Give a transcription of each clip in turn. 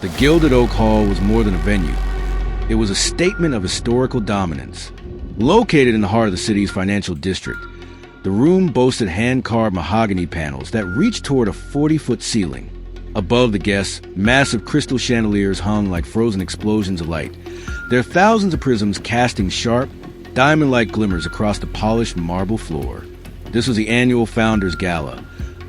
The Gilded Oak Hall was more than a venue. It was a statement of historical dominance. Located in the heart of the city's financial district, the room boasted hand-carved mahogany panels that reached toward a 40-foot ceiling. Above the guests, massive crystal chandeliers hung like frozen explosions of light, their thousands of prisms casting sharp, diamond-like glimmers across the polished marble floor. This was the annual Founders Gala,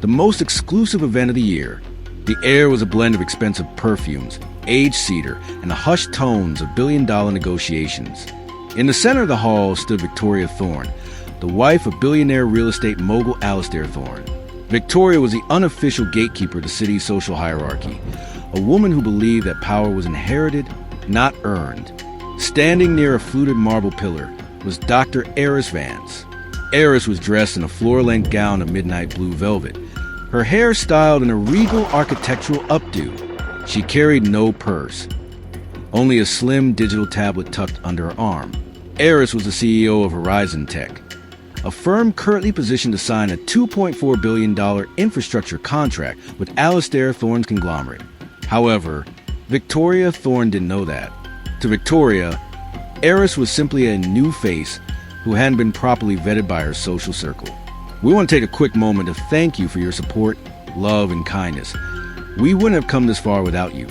the most exclusive event of the year. The air was a blend of expensive perfumes, aged cedar, and the hushed tones of billion-dollar negotiations. In the center of the hall stood Victoria Thorne, the wife of billionaire real estate mogul Alistair Thorne. Victoria was the unofficial gatekeeper of the city's social hierarchy, a woman who believed that power was inherited, not earned. Standing near a fluted marble pillar was Dr. Aris Vance. Aris was dressed in a floor-length gown of midnight blue velvet, her hair styled in a regal architectural updo. She carried no purse, only a slim digital tablet tucked under her arm. Aris was the CEO of Horizon Tech, a firm currently positioned to sign a $2.4 billion infrastructure contract with Alistair Thorne's conglomerate. However, Victoria Thorne didn't know that. To Victoria, Aris was simply a new face who hadn't been properly vetted by her social circle. We want to take a quick moment to thank you for your support, love, and kindness. We wouldn't have come this far without you.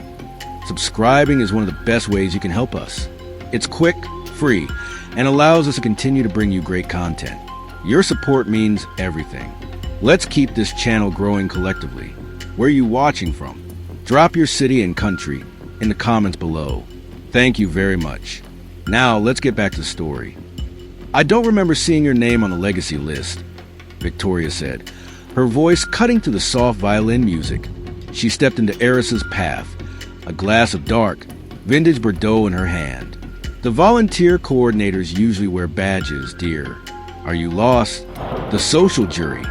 Subscribing is one of the best ways you can help us. It's quick, free, and allows us to continue to bring you great content. Your support means everything. Let's keep this channel growing collectively. Where are you watching from? Drop your city and country in the comments below. Thank you very much. Now, let's get back to the story. I don't remember seeing your name on the legacy list, Victoria said, her voice cutting through the soft violin music. She stepped into Aris's path, a glass of dark, vintage Bordeaux in her hand. The volunteer coordinators usually wear badges, dear. Are you lost? The social jury,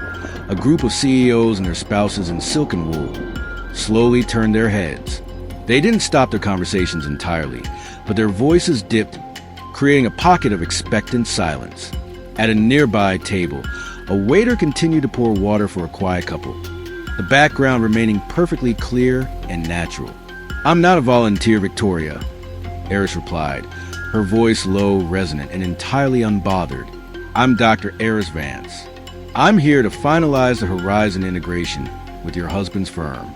a group of CEOs and their spouses in silken wool, slowly turned their heads. They didn't stop their conversations entirely, but their voices dipped, creating a pocket of expectant silence. At a nearby table, a waiter continued to pour water for a quiet couple, the background remaining perfectly clear and natural. I'm not a volunteer, Victoria, Aris replied, her voice low, resonant, and entirely unbothered. I'm Dr. Aris Vance. I'm here to finalize the Horizon integration with your husband's firm.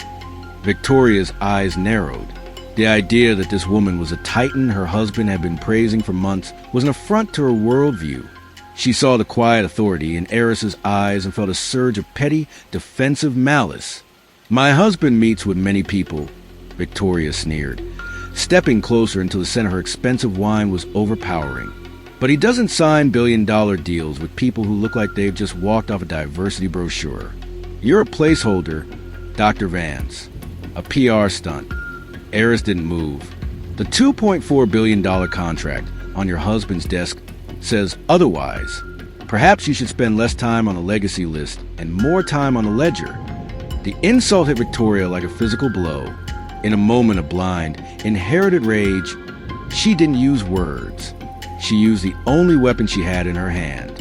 Victoria's eyes narrowed. The idea that this woman was a titan her husband had been praising for months was an affront to her worldview. She saw the quiet authority in Aris's eyes and felt a surge of petty, defensive malice. My husband meets with many people, Victoria sneered, stepping closer until the scent of her expensive wine was overpowering. But he doesn't sign billion-dollar deals with people who look like they've just walked off a diversity brochure. You're a placeholder, Dr. Vance. A PR stunt. Aris didn't move. The $2.4 billion contract on your husband's desk says otherwise. Perhaps you should spend less time on the legacy list and more time on the ledger. The insult hit Victoria like a physical blow. In a moment of blind, inherited rage, she didn't use words. She used the only weapon she had in her hand.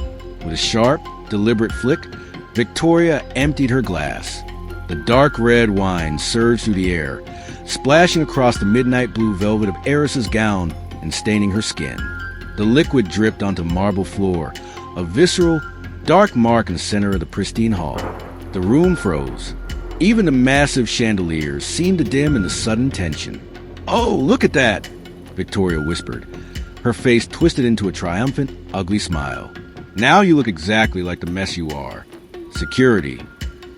With a sharp, deliberate flick, Victoria emptied her glass. The dark red wine surged through the air, splashing across the midnight blue velvet of Aris's gown and staining her skin. The liquid dripped onto marble floor, a visceral, dark mark in the center of the pristine hall. The room froze. Even the massive chandeliers seemed to dim in the sudden tension. "Oh, look at that!" Victoria whispered, her face twisted into a triumphant, ugly smile. "Now you look exactly like the mess you are." Security.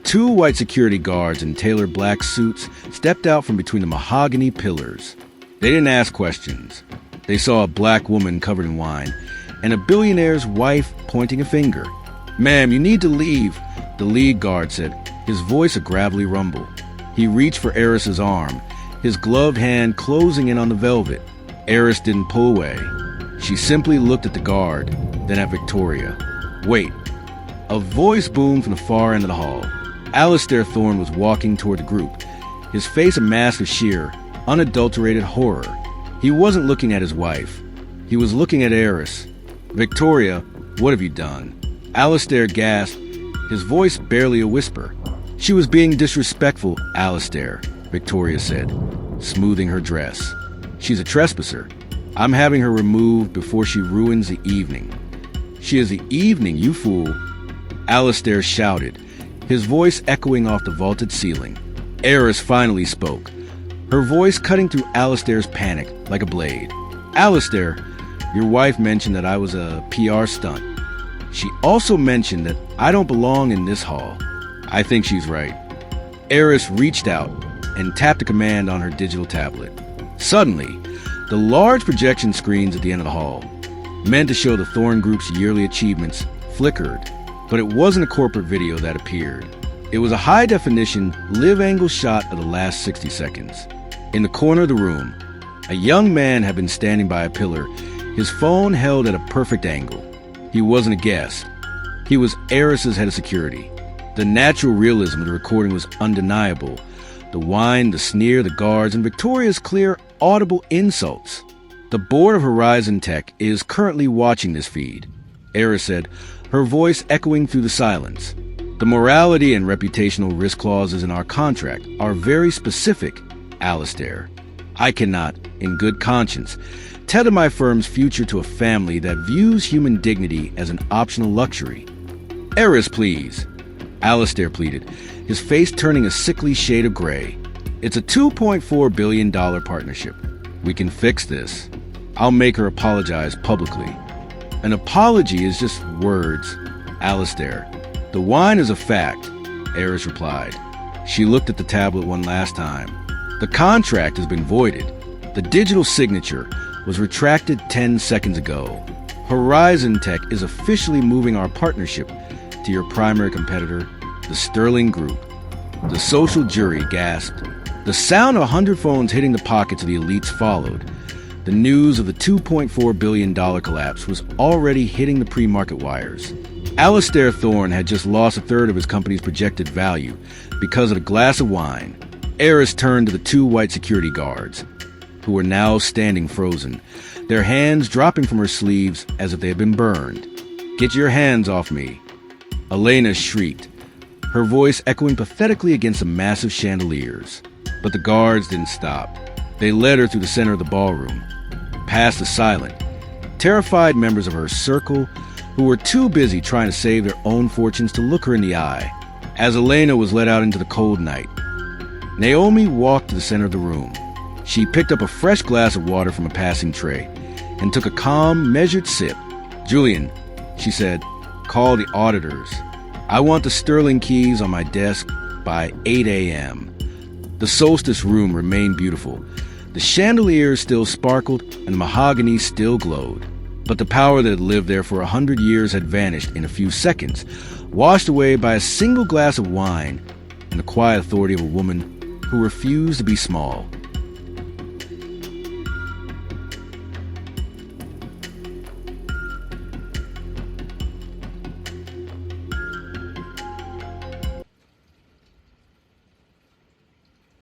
Two white security guards in tailored black suits stepped out from between the mahogany pillars. They didn't ask questions. They saw a black woman covered in wine and a billionaire's wife pointing a finger. "Ma'am, you need to leave," the lead guard said, his voice a gravelly rumble. He reached for Aris's arm, his gloved hand closing in on the velvet. Aris didn't pull away. She simply looked at the guard, then at Victoria. "Wait." A voice boomed from the far end of the hall. Alistair Thorne was walking toward the group, his face a mask of sheer, unadulterated horror. He wasn't looking at his wife. He was looking at Aris. "Victoria, what have you done?" Alistair gasped, his voice barely a whisper. "She was being disrespectful, Alistair," Victoria said. smoothing her dress. "She's a trespasser. I'm having her removed before she ruins the evening." "She is the evening, you fool," Alistair shouted, his voice echoing off the vaulted ceiling. Aris finally spoke, her voice cutting through Alistair's panic like a blade. "Alistair, your wife mentioned that I was a PR stunt. She also mentioned that I don't belong in this hall. I think she's right." Aris reached out and tapped a command on her digital tablet. Suddenly, the large projection screens at the end of the hall, meant to show the Thorne Group's yearly achievements, flickered, but it wasn't a corporate video that appeared. It was a high-definition, live-angle shot of the last 60 seconds. In the corner of the room, a young man had been standing by a pillar, his phone held at a perfect angle. He wasn't a guest. He was Aris's head of security. The natural realism of the recording was undeniable. The whine, the sneer, the guards, and Victoria's clear, audible insults. "The board of Horizon Tech is currently watching this feed," Aris said, her voice echoing through the silence. "The morality and reputational risk clauses in our contract are very specific, Alistair. I cannot, in good conscience, tether my firm's future to a family that views human dignity as an optional luxury." "Aris, please," Alistair pleaded, his face turning a sickly shade of gray. "It's a $2.4 billion partnership. We can fix this. I'll make her apologize publicly." "An apology is just words, Alistair. The wine is a fact," Aris replied. She looked at the tablet one last time. "The contract has been voided. The digital signature was retracted 10 seconds ago. Horizon Tech is officially moving our partnership to your primary competitor, the Sterling Group." The social jury gasped. The sound of 100 phones hitting the pockets of the elites followed. The news of the $2.4 billion collapse was already hitting the pre-market wires. Alistair Thorne had just lost a third of his company's projected value because of a glass of wine. Aris turned to the two white security guards, who were now standing frozen, their hands dropping from her sleeves as if they had been burned. "Get your hands off me." Elena shrieked, her voice echoing pathetically against the massive chandeliers. But the guards didn't stop. They led her through the center of the ballroom, past the silent, terrified members of her circle who were too busy trying to save their own fortunes to look her in the eye. As Elena was led out into the cold night, Naomi walked to the center of the room. She picked up a fresh glass of water from a passing tray and took a calm, measured sip. "Julian," she said, "call the auditors. I want the sterling keys on my desk by 8 a.m. The solstice room remained beautiful. The chandeliers still sparkled and the mahogany still glowed. But the power that had lived there for 100 years had vanished in a few seconds, washed away by a single glass of wine and the quiet authority of a woman who refused to be small.